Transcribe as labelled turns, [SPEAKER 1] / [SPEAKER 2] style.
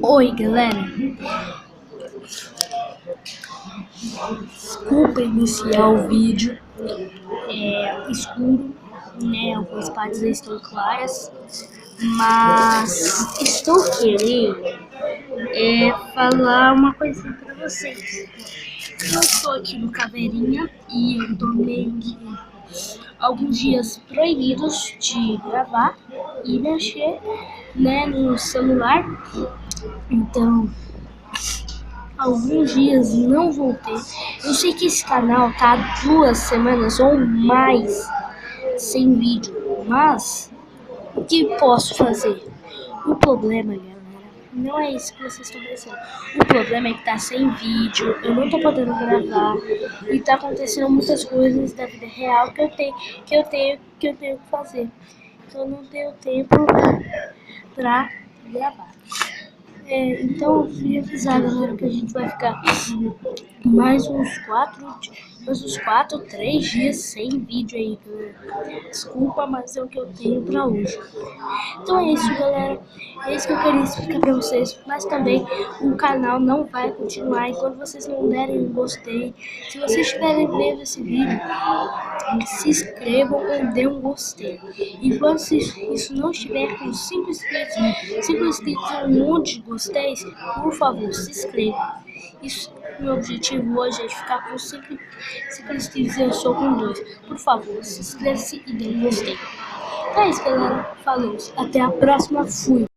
[SPEAKER 1] Oi, galera. Desculpa iniciar o vídeo escuro, né? Algumas partes estão claras, mas estou querendo falar uma coisinha pra vocês. Eu estou aqui no Caveirinha e eu tô meio que alguns dias proibidos de gravar e mexer, né, no celular. Então, alguns dias não voltei. Eu sei que esse canal tá há 2 semanas ou mais sem vídeo, mas o que posso fazer? O problema, galera, não é isso que vocês estão pensando. O problema é que tá sem vídeo, eu não tô podendo gravar e tá acontecendo muitas coisas da vida real que eu tenho que fazer. Então eu não tenho tempo pra gravar. Então eu queria avisar, galera, que a gente vai ficar mais uns 3 dias sem vídeo aí, galera. Desculpa, mas é o que eu tenho pra hoje. Então é isso, galera. É isso que eu queria explicar pra vocês. Mas também o canal não vai continuar enquanto vocês não derem um gostei. Se vocês estiverem vendo esse vídeo, se inscrevam ou dê um gostei. Enquanto isso não estiver com 5 inscritos e um monte de gosteis, por favor, se inscreva. Meu objetivo hoje é ficar com 5 inscritos e eu sou com 2. Por favor, se inscreva-se e dê um gostei. Então é isso, galera. Falou. Até a próxima. Fui.